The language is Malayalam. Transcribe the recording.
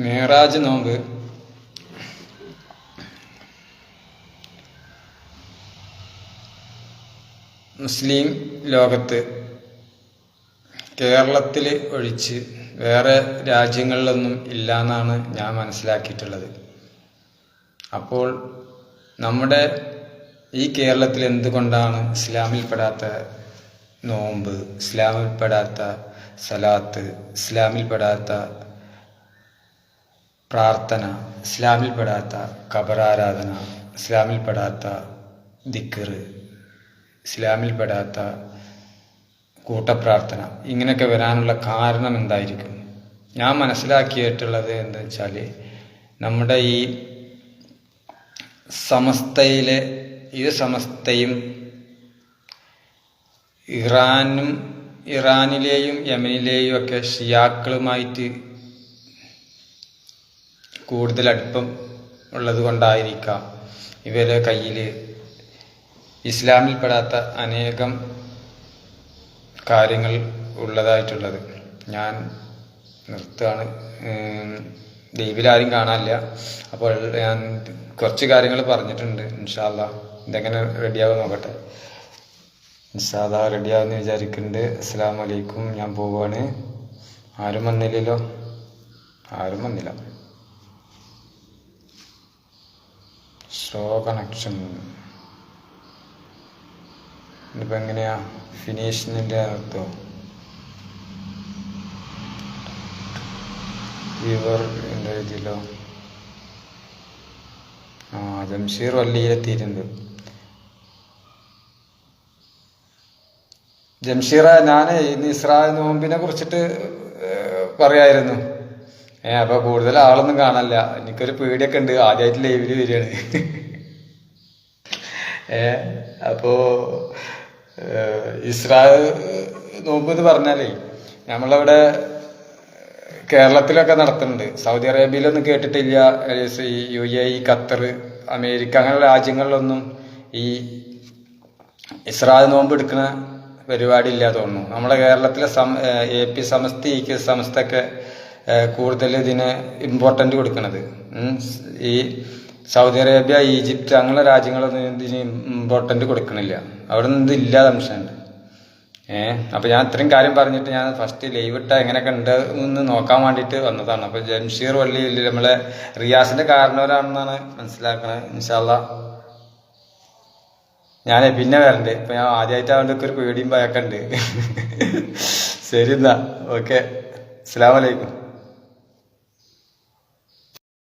മേറാജ് നോമ്പ് മുസ്ലിം ലോകത്ത് കേരളത്തിൽ ഒഴിച്ച് വേറെ രാജ്യങ്ങളിലൊന്നും ഇല്ലയെന്നാണ് ഞാൻ മനസ്സിലാക്കിയിട്ടുള്ളത്. അപ്പോൾ നമ്മുടെ ഈ കേരളത്തിൽ എന്തുകൊണ്ടാണ് ഇസ്ലാമിൽപ്പെടാത്ത നോമ്പ്, ഇസ്ലാമിൽപ്പെടാത്ത സലാത്ത്, ഇസ്ലാമിൽപ്പെടാത്ത പ്രാർത്ഥന, ഇസ്ലാമിൽപ്പെടാത്ത ഖബറാരാധന, ഇസ്ലാമിൽപ്പെടാത്ത ദിക്ർ, ഇസ്ലാമിൽപ്പെടാത്ത കൂട്ടപ്രാർത്ഥന, ഇങ്ങനെയൊക്കെ വരാനുള്ള കാരണം എന്തായിരിക്കും? ഞാൻ മനസ്സിലാക്കിയിട്ടുള്ളത് എന്താ വെച്ചാൽ, നമ്മുടെ ഈ സമസ്തയും ഇറാനിലെയും യമനിലെയും ഒക്കെ ഷിയാക്കളുമായിട്ട് കൂടുതൽ അടുപ്പം ഉള്ളത് കൊണ്ടായിരിക്കാം ഇവരുടെ കയ്യിൽ ഇസ്ലാമിൽപ്പെടാത്ത അനേകം കാര്യങ്ങൾ ഉള്ളതായിട്ടുള്ളത്. ഞാൻ നിർത്തുകയാണ്. ദൈവത്തിലാരും കാണാനില്ല. അപ്പോൾ ഞാൻ കുറച്ച് കാര്യങ്ങൾ പറഞ്ഞിട്ടുണ്ട്. ഇൻഷാ അല്ലാഹ് ഇതെങ്ങനെ റെഡിയാവും നോക്കട്ടെ. ഇൻഷാ അല്ലാഹ് റെഡിയാവുമെന്ന് വിചാരിക്കുന്നുണ്ട്. അസ്സലാമു അലൈക്കും. ഞാൻ പോവുകയാണ്. ആരും വന്നില്ലല്ലോ? ആരും വന്നില്ല. Slow connection. ഇതിപ്പോൾ എങ്ങനെയാ ഫിനിഷിൻ്റെ അർത്ഥം? വ്യൂവർ എന്താ എഴുതിയല്ലോ? ജംഷീർ വള്ളിയിലെത്തിയിട്ടുണ്ട്. ജംഷീറ, ഞാൻ ഇസ്രാ നോമ്പിനെ കുറിച്ചിട്ട് പറയായിരുന്നു. അപ്പോൾ കൂടുതൽ ആളൊന്നും കാണാനില്ല. എനിക്കൊരു പേടിയൊക്കെ ഉണ്ട്. ആദ്യമായിട്ട് ലൈവില് വരികയാണ്. അപ്പോൾ ഇസ്രാ നോമ്പ് എന്ന് പറഞ്ഞാലേ നമ്മളവിടെ കേരളത്തിലൊക്കെ നടത്തുന്നുണ്ട്. സൗദി അറേബ്യയിലൊന്നും കേട്ടിട്ടില്ല. UAE, ഖത്തർ, അമേരിക്ക അങ്ങനെയുള്ള രാജ്യങ്ങളിലൊന്നും ഈ ഇസ്രാ നോമ്പ് എടുക്കുന്ന പരിപാടി ഇല്ല തോന്നുന്നു. നമ്മുടെ കേരളത്തിലെ AP സമസ്തയൊക്കെ കൂടുതൽ ഇതിന് ഇമ്പോർട്ടൻ്റ് കൊടുക്കുന്നത്. ഈ സൗദി അറേബ്യ, ഈജിപ്റ്റ് അങ്ങനെയുള്ള രാജ്യങ്ങളൊന്നും ഇതിന് ഇമ്പോർട്ടൻ്റ് കൊടുക്കണില്ല. അവിടെ നിന്ന് ഇതില്ല സംശയമുണ്ട്. അപ്പോൾ ഞാൻ ഇത്രയും കാര്യം പറഞ്ഞിട്ട് ഞാൻ ഫസ്റ്റ് ലൈവ് ഇട്ട എങ്ങനെയൊക്കെ ഉണ്ട് എന്ന് നോക്കാൻ വേണ്ടിയിട്ട് വന്നതാണ്. അപ്പോൾ ജംഷീർ വള്ളി നമ്മളെ റിയാസിൻ്റെ കാരണവരാണെന്നാണ് മനസ്സിലാക്കണത്. ഇൻഷാ അല്ലാഹ് ഞാൻ പിന്നെ വരണ്ട്. ഇപ്പം ഞാൻ ആദ്യമായിട്ടാവുകൊണ്ടൊക്കെ ഒരു പേടിയും ഭയമൊക്കെ ഉണ്ട്. ശരി എന്നാ, ഓക്കെ. അസ്സലാമു അലൈക്കും.